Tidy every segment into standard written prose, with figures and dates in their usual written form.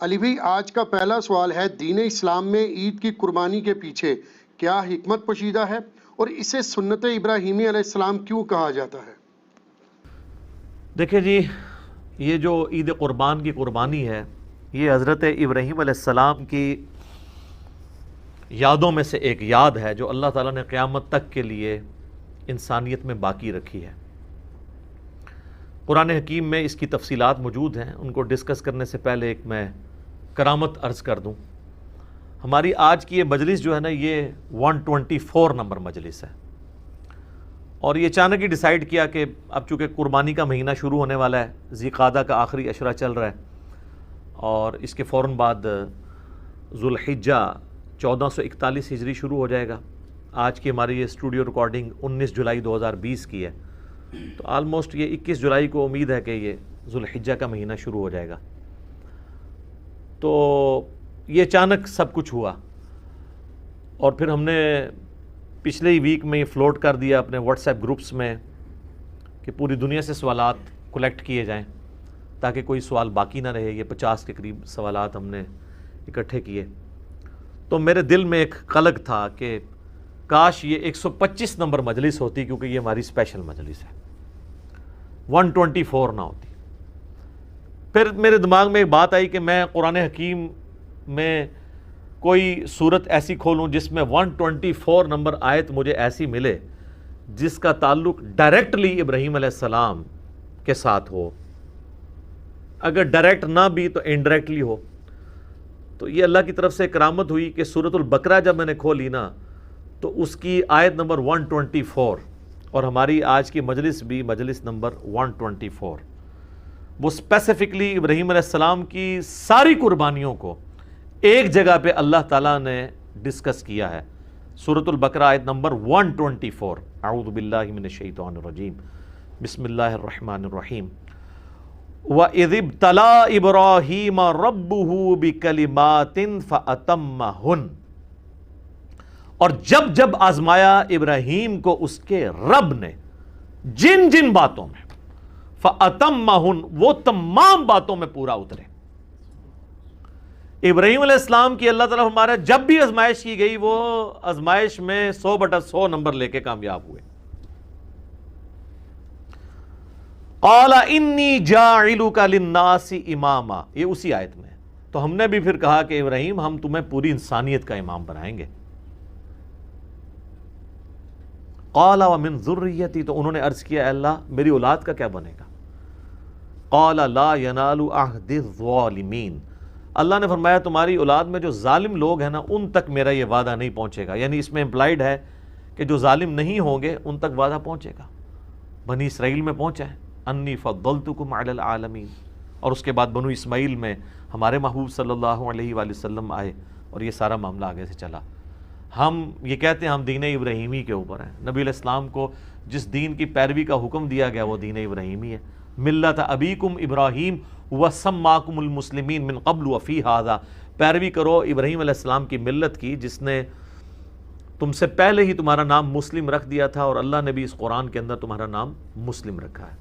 علی بھائی، آج کا پہلا سوال ہے، دین اسلام میں عید کی قربانی کے پیچھے کیا حکمت پوشیدہ ہے اور اسے سنت ابراہیمی علیہ السلام کیوں کہا جاتا ہے؟ دیکھیں جی، یہ جو عید قربان کی قربانی ہے، یہ حضرت ابراہیم علیہ السلام کی یادوں میں سے ایک یاد ہے جو اللہ تعالیٰ نے قیامت تک کے لیے انسانیت میں باقی رکھی ہے۔ قرآن حکیم میں اس کی تفصیلات موجود ہیں، ان کو ڈسکس کرنے سے پہلے ایک میں کرامت عرض کر دوں۔ ہماری آج کی یہ مجلس جو ہے نا، یہ 124 نمبر مجلس ہے، اور یہ اچانک ہی ڈیسائیڈ کیا کہ اب چونکہ قربانی کا مہینہ شروع ہونے والا ہے، ذی القعدہ کا آخری عشرہ چل رہا ہے، اور اس کے فوراً بعد ذو الحجہ 1441 ہجری شروع ہو جائے گا۔ آج کی ہماری یہ اسٹوڈیو ریکارڈنگ 19 جولائی 2020 کی ہے، تو آلموسٹ یہ 21 جولائی کو امید ہے کہ یہ ذو الحجہ کا مہینہ شروع ہو جائے گا۔ تو یہ اچانک سب کچھ ہوا، اور پھر ہم نے پچھلے ہی ویک میں یہ فلوٹ کر دیا اپنے واٹس ایپ گروپس میں کہ پوری دنیا سے سوالات کلیکٹ کیے جائیں تاکہ کوئی سوال باقی نہ رہے۔ یہ 50 کے قریب سوالات ہم نے اکٹھے کیے، تو میرے دل میں ایک قلق تھا کہ کاش یہ 125 نمبر مجلس ہوتی، کیونکہ یہ ہماری اسپیشل مجلس ہے، 124 نہ ہوتی۔ پھر میرے دماغ میں ایک بات آئی کہ میں قرآن حکیم میں کوئی صورت ایسی کھولوں جس میں 124 نمبر آیت مجھے ایسی ملے جس کا تعلق ڈائریکٹلی ابراہیم علیہ السلام کے ساتھ ہو، اگر ڈائریکٹ نہ بھی تو انڈائریکٹلی ہو۔ تو یہ اللہ کی طرف سے کرامت ہوئی کہ سورۃ البقرہ جب میں نے کھولی نا، تو اس کی آیت نمبر 124، اور ہماری آج کی مجلس بھی مجلس نمبر 124، وہ اسپیسیفکلی ابراہیم علیہ السلام کی ساری قربانیوں کو ایک جگہ پہ اللہ تعالیٰ نے ڈسکس کیا ہے۔ سورۃ البقرہ آیت نمبر 124، اعوذ باللہ من الشیطان الرجیم، بسم اللہ الرحمن الرحیم۔ وَإِذِ ابْتَلَىٰ إِبْرَاهِيمَ رَبُّهُ بِكَلِمَاتٍ فَأَتَمَّهُنَّ، اور جب جب آزمایا ابراہیم کو اس کے رب نے جن جن باتوں میں، فَأَتَمَّهُنَّ، وہ تمام باتوں میں پورا اترے۔ ابراہیم علیہ السلام کی اللہ تعالیٰ ہمارا جب بھی آزمائش کی گئی، وہ آزمائش میں 100/100 نمبر لے کے کامیاب ہوئے۔ قَالَ إِنِّي جَاعِلُكَ لِلنَّاسِ إِمَامًا، یہ اسی آیت میں۔ تو ہم نے بھی پھر کہا کہ ابراہیم، ہم تمہیں پوری انسانیت کا امام بنائیں گے۔ قَالَ وَمِن ذُرِّيَّتِي، تو انہوں نے عرض کیا، اے اللہ میری اولاد کا کیا بنے گا؟ قَالَ لَا يَنَالُ عَهْدِ الظَّالِمِينَ، اللہ نے فرمایا تمہاری اولاد میں جو ظالم لوگ ہیں نا، ان تک میرا یہ وعدہ نہیں پہنچے گا۔ یعنی اس میں امپلائیڈ ہے کہ جو ظالم نہیں ہوں گے ان تک وعدہ پہنچے گا۔ بنی اسرائیل میں پہنچا ہے، انی فضلتکم علی العالمین، اور اس کے بعد بنو اسماعیل میں ہمارے محبوب صلی اللہ علیہ وآلہ وسلم آئے، اور یہ سارا معاملہ آگے سے چلا۔ ہم یہ کہتے ہیں ہم دین ابراہیمی کے اوپر ہیں۔ نبی علیہ السلام کو جس دین کی پیروی کا حکم دیا گیا وہ دین ابراہیمی ہے۔ ملت ابیکم ابراہیم وسماکم المسلمین من قبل وفی ھذا، پیروی کرو ابراہیم علیہ السلام کی ملت کی جس نے تم سے پہلے ہی تمہارا نام مسلم رکھ دیا تھا، اور اللہ نے بھی اس قرآن کے اندر تمہارا نام مسلم رکھا ہے۔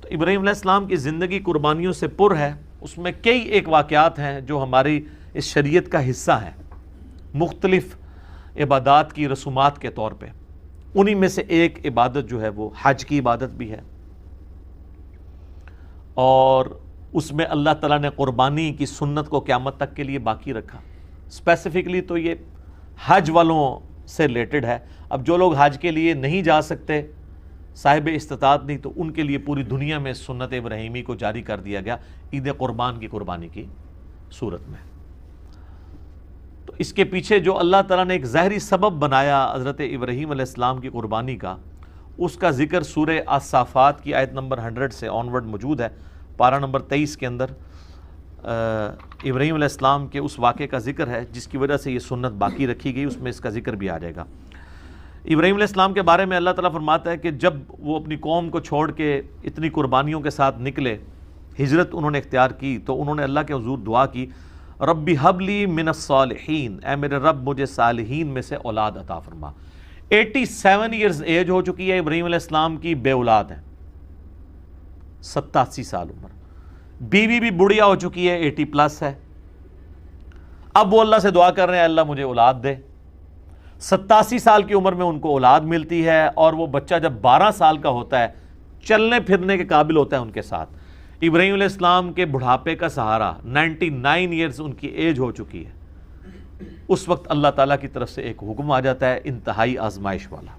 تو ابراہیم علیہ السلام کی زندگی قربانیوں سے پر ہے، اس میں کئی ایک واقعات ہیں جو ہماری اس شریعت کا حصہ ہیں، مختلف عبادات کی رسومات کے طور پہ۔ انہی میں سے ایک عبادت جو ہے وہ حج کی عبادت بھی ہے، اور اس میں اللہ تعالیٰ نے قربانی کی سنت کو قیامت تک کے لیے باقی رکھا۔ اسپیسیفکلی تو یہ حج والوں سے ریلیٹڈ ہے۔ اب جو لوگ حج کے لیے نہیں جا سکتے، صاحب استطاعت نہیں، تو ان کے لیے پوری دنیا میں سنت ابراہیمی کو جاری کر دیا گیا عید قربان کی قربانی کی صورت میں۔ تو اس کے پیچھے جو اللہ تعالیٰ نے ایک ظاہری سبب بنایا حضرت ابراہیم علیہ السلام کی قربانی کا، اس کا ذکر سورہ الصافات کی آیت نمبر 100 سے آنورڈ موجود ہے۔ پارہ نمبر 23 کے اندر ابراہیم علیہ السلام کے اس واقعے کا ذکر ہے جس کی وجہ سے یہ سنت باقی رکھی گئی، اس میں اس کا ذکر بھی آ جائے گا۔ ابراہیم علیہ السلام کے بارے میں اللہ تعالیٰ فرماتا ہے کہ جب وہ اپنی قوم کو چھوڑ کے اتنی قربانیوں کے ساتھ نکلے، ہجرت انہوں نے اختیار کی، تو انہوں نے اللہ کے حضور دعا کی، ربی حب لی من الصالحین، اے میرے رب مجھے صالحین میں سے اولاد عطا فرما۔ 87 ایئرز ایج ہو چکی ہے ابراہیم علیہ السلام کی، بے اولاد ہیں، 87 سال عمر۔ بیوی بھی بڑھیا ہو چکی ہے، 80+ ہے، اب وہ اللہ سے دعا کر رہے ہیں اللہ مجھے اولاد دے۔ 87 سال کی عمر میں ان کو اولاد ملتی ہے، اور وہ بچہ جب 12 سال کا ہوتا ہے، چلنے پھرنے کے قابل ہوتا ہے ان کے ساتھ۔ ابراہیم علیہ السلام کے بڑھاپے کا سہارا 99 ایئرز ان کی ایج ہو چکی ہے، اس وقت اللہ تعالیٰ کی طرف سے ایک حکم آ جاتا ہے انتہائی آزمائش والا۔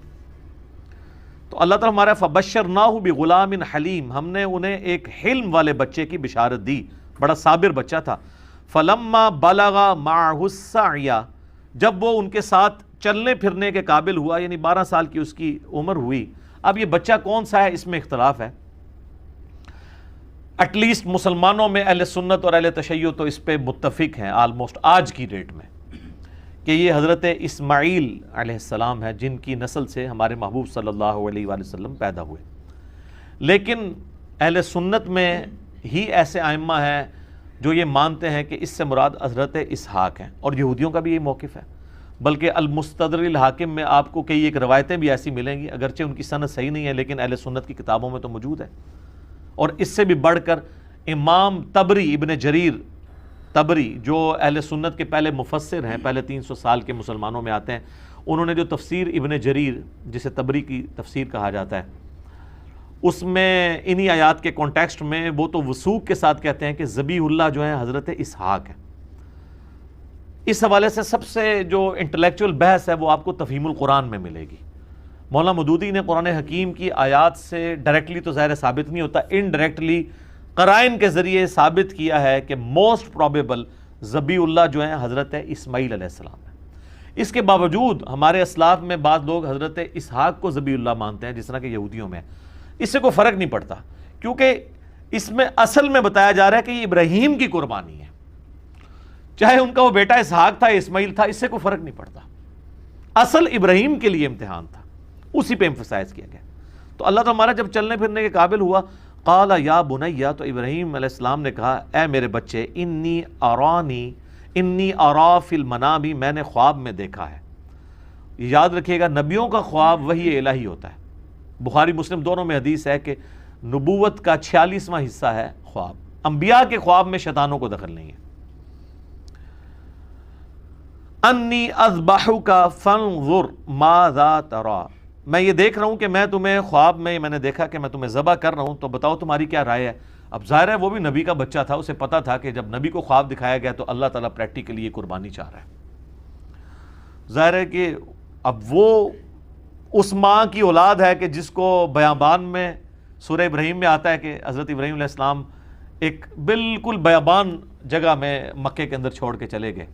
تو اللہ تعالیٰ ہمارا فبشرناہ بغلام حلیم، ہم نے انہیں ایک حلم والے بچے کی بشارت دی، بڑا صابر بچہ تھا۔ فلما بلغ معہ السعی، جب وہ ان کے ساتھ چلنے پھرنے کے قابل ہوا، یعنی 12 سال کی اس کی عمر ہوئی۔ اب یہ بچہ کون سا ہے اس میں اختلاف ہے، ایٹ لیسٹ مسلمانوں میں اہل سنت اور اہل تشیع تو اس پہ متفق ہیں آلموسٹ آج کی ڈیٹ میں، کہ یہ حضرت اسماعیل علیہ السلام ہے، جن کی نسل سے ہمارے محبوب صلی اللہ علیہ وآلہ وسلم پیدا ہوئے۔ لیکن اہل سنت میں ہی ایسے ائمہ ہیں جو یہ مانتے ہیں کہ اس سے مراد حضرت اسحاق ہیں، اور یہودیوں کا بھی یہی موقف ہے۔ بلکہ المستدرک الحاکم میں آپ کو کئی ایک روایتیں بھی ایسی ملیں گی، اگرچہ ان کی سند صحیح نہیں ہے لیکن اہل سنت کی کتابوں میں تو موجود ہے۔ اور اس سے بھی بڑھ کر امام طبری، ابن جریر طبری، جو اہل سنت کے پہلے مفسر ہیں، پہلے 300 سال کے مسلمانوں میں آتے ہیں، انہوں نے جو تفسیر ابن جریر جسے طبری کی تفسیر کہا جاتا ہے، اس میں انہی آیات کے کانٹیکسٹ میں وہ تو وثوق کے ساتھ کہتے ہیں کہ ذبیح اللہ جو ہیں حضرت اسحاق ہیں۔ اس حوالے سے سب سے جو انٹلیکچوئل بحث ہے وہ آپ کو تفہیم القرآن میں ملے گی۔ مولانا مودودی نے قرآن حکیم کی آیات سے ڈائریکٹلی تو ظاہر ثابت نہیں ہوتا، انڈائریکٹلی قرائن کے ذریعے ثابت کیا ہے کہ موسٹ پروبیبل ذبیح اللہ جو ہیں حضرت اسماعیل علیہ السلام ہیں۔ اس کے باوجود ہمارے اسلاف میں بعض لوگ حضرت اسحاق کو ذبیح اللہ مانتے ہیں، جس طرح کہ یہودیوں میں، اس سے کوئی فرق نہیں پڑتا، کیونکہ اس میں اصل میں بتایا جا رہا ہے کہ یہ ابراہیم کی قربانی ہے، چاہے ان کا وہ بیٹا اسحاق تھا اسماعیل تھا، اس سے کوئی فرق نہیں پڑتا، اصل ابراہیم کے لیے امتحان تھا، اسی پہ ایمفسائز کیا گیا۔ تو اللہ تعالیٰ ہمارا جب چلنے پھرنے کے قابل ہوا، قال یا بنیا، تو ابراہیم علیہ السلام نے کہا اے میرے بچے، انی ارا فی المنام، میں نے خواب میں دیکھا ہے۔ یاد رکھیے گا نبیوں کا خواب وحی الہی ہوتا ہے، بخاری مسلم دونوں میں حدیث ہے کہ نبوت کا 46واں حصہ ہے خواب، انبیاء کے خواب میں شیطانوں کو دخل نہیں ہے۔ انی اذبحک فانظر ماذا تری، میں یہ دیکھ رہا ہوں کہ میں تمہیں خواب میں نے دیکھا کہ میں تمہیں ذبح کر رہا ہوں، تو بتاؤ تمہاری کیا رائے ہے۔ اب ظاہر ہے وہ بھی نبی کا بچہ تھا، اسے پتا تھا کہ جب نبی کو خواب دکھایا گیا تو اللہ تعالیٰ پریکٹیکلی یہ قربانی چاہ رہا ہے۔ ظاہر ہے کہ اب وہ اس ماں کی اولاد ہے کہ جس کو بیابان میں سورہ ابراہیم میں آتا ہے کہ حضرت ابراہیم علیہ السلام ایک بالکل بیابان جگہ میں مکے کے اندر چھوڑ کے چلے گئے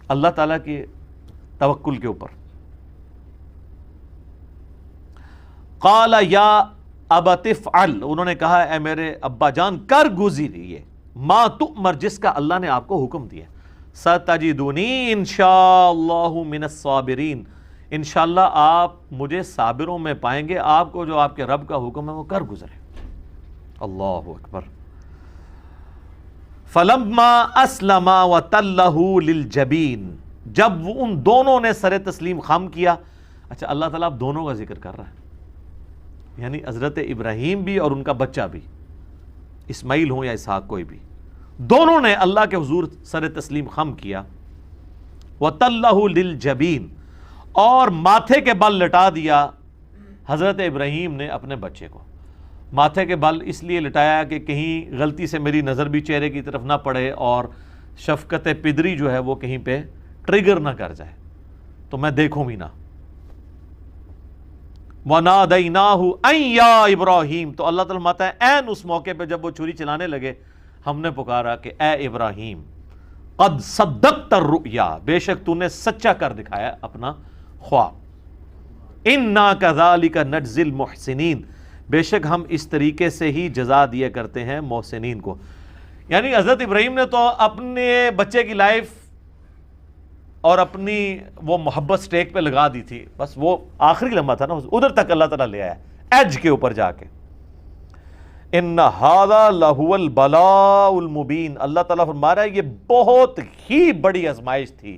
اللہ تعالیٰ کی توکل کے اوپر۔ قال یا ابت افعل، انہوں نے کہا اے میرے ابا جان کر گزریے، ما تؤمر، جس کا اللہ نے آپ کو حکم دیا، ستجدونی انشاءاللہ من الصابرین، انشاءاللہ آپ مجھے صابروں میں پائیں گے، آپ کو جو آپ کے رب کا حکم ہے وہ کر گزرے۔ اللہ اکبر۔ فلما اسلما وتلہ للجبین، جب وہ ان دونوں نے سر تسلیم خم کیا، اچھا اللہ تعالیٰ اب دونوں کا ذکر کر رہا ہے، یعنی حضرت ابراہیم بھی اور ان کا بچہ بھی، اسماعیل ہوں یا اسحاق کوئی بھی، دونوں نے اللہ کے حضور سر تسلیم خم کیا۔ وتلہ للجبین، اور ماتھے کے بل لٹا دیا حضرت ابراہیم نے اپنے بچے کو۔ ماتھے کے بل اس لیے لٹایا کہ کہیں غلطی سے میری نظر بھی چہرے کی طرف نہ پڑے اور شفقت پدری جو ہے وہ کہیں پہ ٹریگر نہ کر جائے، تو میں دیکھوں بھی نہ۔ وَنَادَيْنَاهُ أَن يَا إِبْرَاهِيمُ، تو اللہ تعالیٰ فرماتا ہے عین اس موقع پہ جب وہ چھری چلانے لگے، ہم نے پکارا کہ اے ابراہیم، قد صدقت الرؤیا، بے شک تو نے سچا کر دکھایا اپنا خواب، اِنَّا كَذَلِكَ نَجْزِي الْمُحْسِنِينَ، بے شک ہم اس طریقے سے ہی جزا دیا کرتے ہیں محسنین کو۔ یعنی حضرت ابراہیم نے تو اپنے بچے کی لائف اور اپنی وہ محبت سٹیک پہ لگا دی تھی، بس وہ آخری لمحہ تھا نا، ادھر تک اللہ تعالیٰ لے آیا ایج کے اوپر جا کے۔ ان ھذا لہو البلاء المبین، اللہ تعالیٰ فرما رہا ہے یہ بہت ہی بڑی آزمائش تھی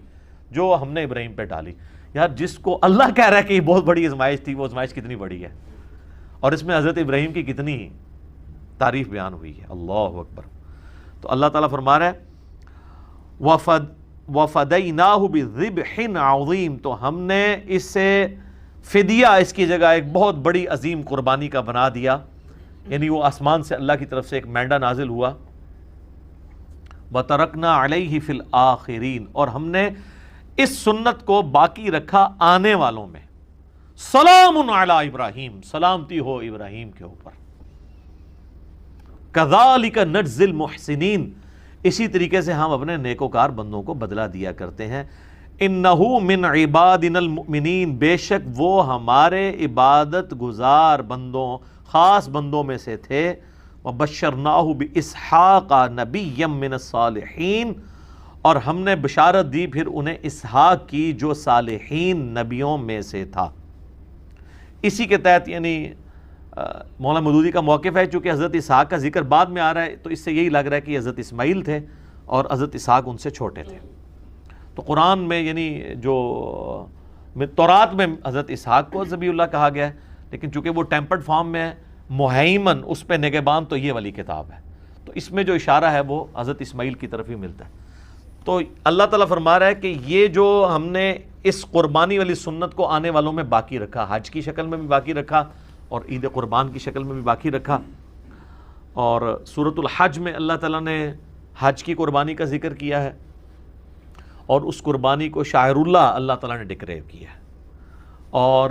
جو ہم نے ابراہیم پہ ڈالی۔ یار جس کو اللہ کہہ رہا ہے کہ یہ بہت بڑی آزمائش تھی، وہ آزمائش کتنی بڑی ہے، اور اس میں حضرت ابراہیم کی کتنی تعریف بیان ہوئی ہے۔ اللہ اکبر۔ تو اللہ تعالیٰ فرما رہا ہے وَفَدَيْنَاهُ بِذِبْحٍ عَظِيمٍ، تو ہم نے اس سے فدیہ اس کی جگہ ایک بہت بڑی عظیم قربانی کا بنا دیا، یعنی وہ آسمان سے اللہ کی طرف سے ایک مینڈا نازل ہوا۔ وَتَرَكْنَا عَلَيْهِ فِي الْآخِرِينَ، اور ہم نے اس سنت کو باقی رکھا آنے والوں میں۔ سلام علی ابراہیم، سلامتی ہو ابراہیم کے اوپر۔ كَذَلِكَ نَجْزِي الْمُحْسِنِينَ، اسی طریقے سے ہم اپنے نیکوکار بندوں کو بدلہ دیا کرتے ہیں۔ اِنَّهُ مِنْ عِبَادِنَا الْمُؤْمِنِينَ، بے شک وہ ہمارے عبادت گزار بندوں، خاص بندوں میں سے تھے۔ وَبَشَّرْنَاهُ بِإِسْحَاقَ نَبِيًّا مِنَ الصَّالِحِينَ، اور ہم نے بشارت دی پھر انہیں اسحاق کی جو صالحین نبیوں میں سے تھا۔ اسی کے تحت یعنی مولانا مودودی کا موقف ہے، چونکہ حضرت اسحاق کا ذکر بعد میں آ رہا ہے تو اس سے یہی لگ رہا ہے کہ حضرت اسماعیل تھے اور حضرت اسحاق ان سے چھوٹے تھے۔ تو قرآن میں یعنی جو تورات میں حضرت اسحاق کو ذبیح اللہ کہا گیا ہے، لیکن چونکہ وہ ٹیمپرڈ فارم میں ہے، مہیمن اس پہ نگہبان تو یہ والی کتاب ہے، تو اس میں جو اشارہ ہے وہ حضرت اسماعیل کی طرف ہی ملتا ہے۔ تو اللہ تعالیٰ فرما رہا ہے کہ یہ جو ہم نے اس قربانی والی سنت کو آنے والوں میں باقی رکھا، حج کی شکل میں بھی باقی رکھا اور عید قربان کی شکل میں بھی باقی رکھا۔ اور سورۃ الحج میں اللہ تعالیٰ نے حج کی قربانی کا ذکر کیا ہے اور اس قربانی کو شاعر اللہ اللہ تعالیٰ نے ڈکلیئر کیا ہے۔ اور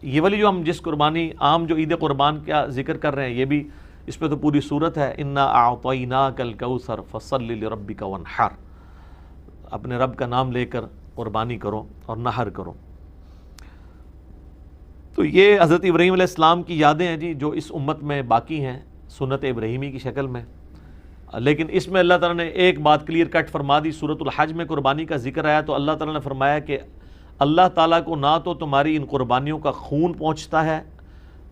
یہ والی جو ہم جس قربانی عام جو عید قربان کا ذکر کر رہے ہیں، یہ بھی اس پہ تو پوری صورت ہے، انا اعطیناک الکوثر فصل لربک وانحر، اپنے رب کا نام لے کر قربانی کرو اور نحر کرو۔ تو یہ حضرت ابراہیم علیہ السلام کی یادیں ہیں جی، جو اس امت میں باقی ہیں سنت ابراہیمی کی شکل میں۔ لیکن اس میں اللہ تعالیٰ نے ایک بات کلیئر کٹ فرما دی، سورۃ الحج میں قربانی کا ذکر آیا تو اللہ تعالیٰ نے فرمایا کہ اللہ تعالیٰ کو نہ تو تمہاری ان قربانیوں کا خون پہنچتا ہے،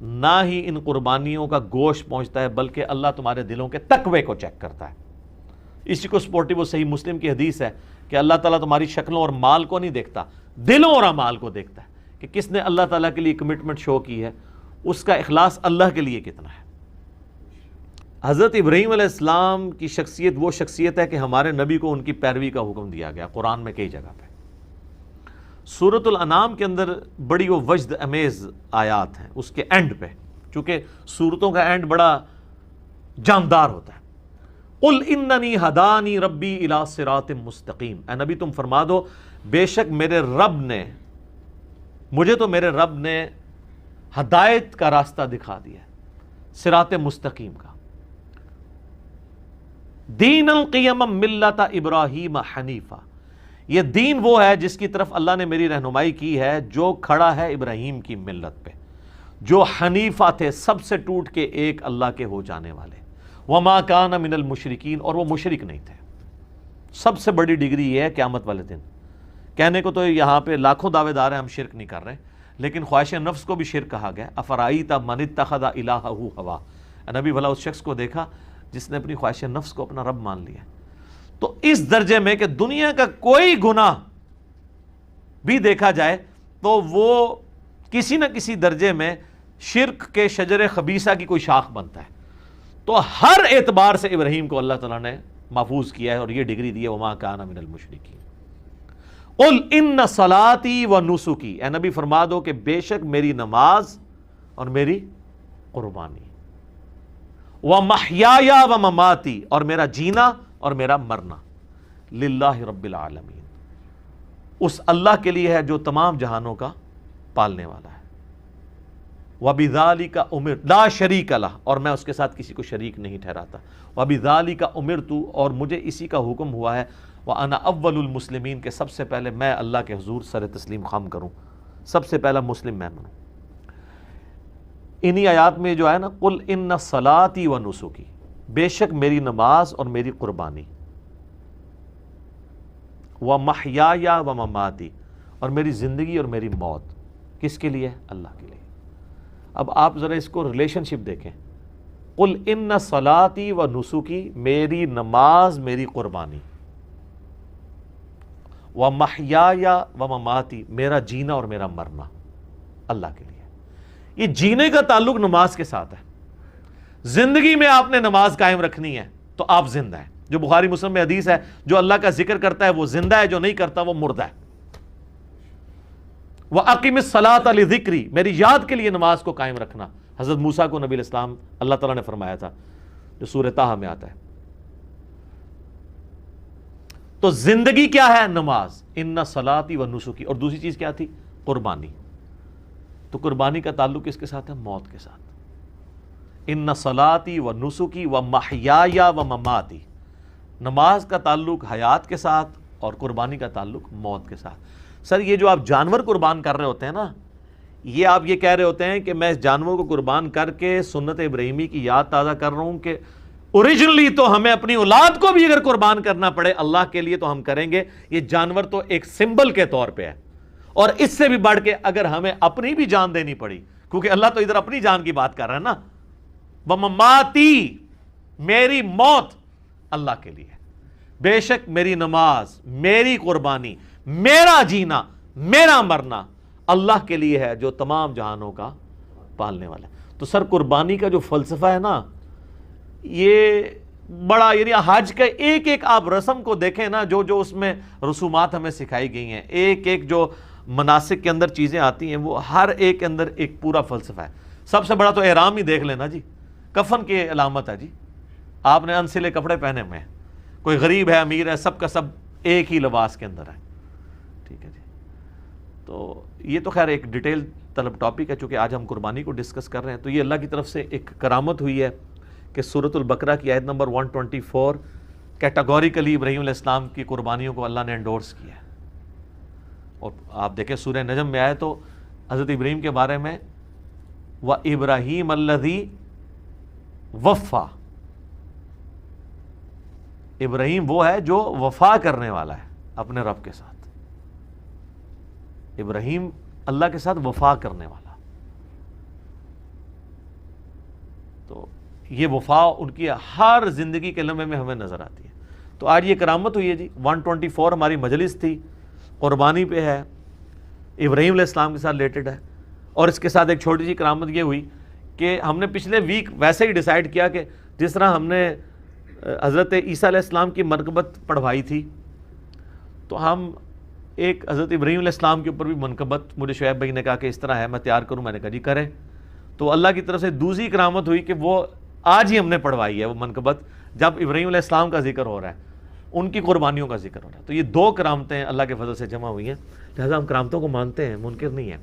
نہ ہی ان قربانیوں کا گوشت پہنچتا ہے، بلکہ اللہ تمہارے دلوں کے تقوی کو چیک کرتا ہے۔ اسی کو سپورٹیو وہ صحیح مسلم کی حدیث ہے کہ اللہ تعالیٰ تمہاری شکلوں اور مال کو نہیں دیکھتا، دلوں اور اعمال کو دیکھتا ہے کہ کس نے اللہ تعالیٰ کے لیے کمٹمنٹ شو کی ہے، اس کا اخلاص اللہ کے لیے کتنا ہے۔ حضرت ابراہیم علیہ السلام کی شخصیت وہ شخصیت ہے کہ ہمارے نبی کو ان کی پیروی کا حکم دیا گیا قرآن میں کئی جگہ پہ۔ سورۃ الانعام کے اندر بڑی وہ وجد امیز آیات ہیں اس کے اینڈ پہ، چونکہ سورتوں کا اینڈ بڑا جاندار ہوتا ہے۔ قل اننی ہدانی ربی الی صراط مستقیم، اے نبی تم فرما دو بے شک مجھے تو میرے رب نے ہدایت کا راستہ دکھا دیا ہے، صراط مستقیم کا۔ دین القیم ملت ابراہیم حنیفہ، یہ دین وہ ہے جس کی طرف اللہ نے میری رہنمائی کی ہے، جو کھڑا ہے ابراہیم کی ملت پہ، جو حنیفہ تھے، سب سے ٹوٹ کے ایک اللہ کے ہو جانے والے۔ وما کان من المشرکین، اور وہ مشرک نہیں تھے۔ سب سے بڑی ڈگری یہ ہے قیامت والے دن، کہنے کو تو یہاں پہ لاکھوں دعوے دار ہیں ہم شرک نہیں کر رہے، لیکن خواہش نفس کو بھی شرک کہا گیا۔ افرائیت من اتخذ الہہ ہوا، نبی بھلا اس شخص کو دیکھا جس نے اپنی خواہش نفس کو اپنا رب مان لیا۔ تو اس درجے میں کہ دنیا کا کوئی گناہ بھی دیکھا جائے تو وہ کسی نہ کسی درجے میں شرک کے شجر خبیثہ کی کوئی شاخ بنتا ہے۔ تو ہر اعتبار سے ابراہیم کو اللہ تعالیٰ نے محفوظ کیا ہے اور یہ ڈگری دی ہے وما کان من المشرکین۔ قل ان صلاتی و نسکی، اے نبی فرما دو کہ بے شک میری نماز اور میری قربانی، ومحیای و مماتی، اور میرا جینا اور میرا مرنا، للہ رب العالمین، اس اللہ کے لیے ہے جو تمام جہانوں کا پالنے والا ہے۔ وَبِذَلِكَ أُمِرْتُ لا شریک لہ، اور میں اس کے ساتھ کسی کو شریک نہیں ٹھہراتا۔ وَبِذَلِكَ أُمِرْتُ، اور مجھے اسی کا حکم ہوا ہے، وَأَنَا أَوَّلُ الْمُسْلِمِينَ، کہ سب سے پہلے میں اللہ کے حضور سر تسلیم خم کروں، سب سے پہلا مسلم میں بنوں۔ انہی آیات میں جو ہے نا، قل ان صلاتی و نسکی، بے شک میری نماز اور میری قربانی، ومحیای و مماتی، اور میری زندگی اور میری موت کس کے لیے؟ اللہ کے لیے۔ اب آپ ذرا اس کو ریلیشن شپ دیکھیں، قل ان صلاتی و نسکی، میری نماز میری قربانی، ومحیای و مماتی، میرا جینا اور میرا مرنا اللہ کے لیے۔ یہ جینے کا تعلق نماز کے ساتھ ہے، زندگی میں آپ نے نماز قائم رکھنی ہے، تو آپ زندہ ہیں. جو بخاری مسلم میں حدیث ہے, جو اللہ کا ذکر کرتا ہے وہ زندہ ہے, جو نہیں کرتا وہ مردہ ہے. وَأَقِمِ الصَّلَاةَ لِذِكْرِي, میری یاد کے لیے نماز کو قائم رکھنا. حضرت موسیٰ کو نبی علیہ السلام اللہ تعالیٰ نے فرمایا تھا, جو سورہ طٰہٰ میں آتا ہے. تو زندگی کیا ہے؟ نماز. اِنَّ صَلَاتِي وَنُسُكِي, اور دوسری چیز کیا تھی؟ قربانی. تو قربانی کا تعلق کس کے ساتھ ہے؟ موت کے ساتھ. اِنَّ صَلَاتِي وَنُسُكِي وَمَحْيَايَ وَمَمَاتِي, نماز کا تعلق حیات کے ساتھ اور قربانی کا تعلق موت کے ساتھ. سر یہ جو آپ جانور قربان کر رہے ہوتے ہیں نا, یہ آپ یہ کہہ رہے ہوتے ہیں کہ میں اس جانور کو قربان کر کے سنت ابراہیمی کی یاد تازہ کر رہا ہوں کہ اوریجنلی تو ہمیں اپنی اولاد کو بھی اگر قربان کرنا پڑے اللہ کے لیے تو ہم کریں گے. یہ جانور تو ایک سمبل کے طور پہ ہے, اور اس سے بھی بڑھ کے اگر ہمیں اپنی بھی جان دینی پڑی, کیونکہ اللہ تو ادھر اپنی جان کی بات کر رہا ہے نا. وَمَمَاتِي, میری موت اللہ کے لیے, بے شک میری نماز, میری قربانی, میرا جینا, میرا مرنا اللہ کے لیے ہے جو تمام جہانوں کا پالنے والا ہے. تو سر قربانی کا جو فلسفہ ہے نا, یہ بڑا, یعنی حج کا ایک ایک آپ رسم کو دیکھیں نا, جو جو اس میں رسومات ہمیں سکھائی گئی ہیں, ایک ایک جو مناسک کے اندر چیزیں آتی ہیں, وہ ہر ایک کے اندر ایک پورا فلسفہ ہے. سب سے بڑا تو احرام ہی دیکھ لینا جی, کفن کی علامت ہے جی. آپ نے انسلے کپڑے پہنے ہوئے ہیں, کوئی غریب ہے امیر ہے, سب کا سب ایک ہی لباس کے اندر ہے. ٹھیک ہے جی. تو یہ تو خیر ایک ڈیٹیل طلب ٹاپک ہے, چونکہ آج ہم قربانی کو ڈسکس کر رہے ہیں. تو یہ اللہ کی طرف سے ایک کرامت ہوئی ہے کہ سورۃ البقرہ کی آیت نمبر 124 کیٹاگوریکلی ابراہیم علیہ السلام کی قربانیوں کو اللہ نے انڈورس کیا ہے. اور آپ دیکھیں سورہ نجم میں آئے تو حضرت ابراہیم کے بارے میں وَإِبْرَاهِيمَ الَّذِي وَفَّى, ابراہیم وہ ہے جو وفا کرنے والا ہے اپنے رب کے ساتھ. ابراہیم اللہ کے ساتھ وفا کرنے والا. تو یہ وفا ان کی ہر زندگی کے لمحے میں ہمیں نظر آتی ہے. تو آج یہ کرامت ہوئی ہے جی. 124 ہماری مجلس تھی, قربانی پہ ہے, ابراہیم علیہ السلام کے ساتھ ریلیٹڈ ہے. اور اس کے ساتھ ایک چھوٹی سی کرامت یہ ہوئی کہ ہم نے پچھلے ویک ویسے ہی ڈیسائیڈ کیا کہ جس طرح ہم نے حضرت عیسیٰ علیہ السلام کی منقبت پڑھوائی تھی, تو ہم ایک حضرت ابراہیم علیہ السلام کے اوپر بھی منقبت, مجھے شعیب بھائی نے کہا کہ اس طرح ہے میں تیار کروں, میں نے کہا جی کریں. تو اللہ کی طرف سے دوسری کرامت ہوئی کہ وہ آج ہی ہم نے پڑھوائی ہے وہ منقبت, جب ابراہیم علیہ السلام کا ذکر ہو رہا ہے, ان کی قربانیوں کا ذکر ہو رہا ہے. تو یہ دو کرامتیں اللہ کے فضل سے جمع ہوئی ہیں, لہذا ہم کرامتوں کو مانتے ہیں, منکر نہیں ہیں.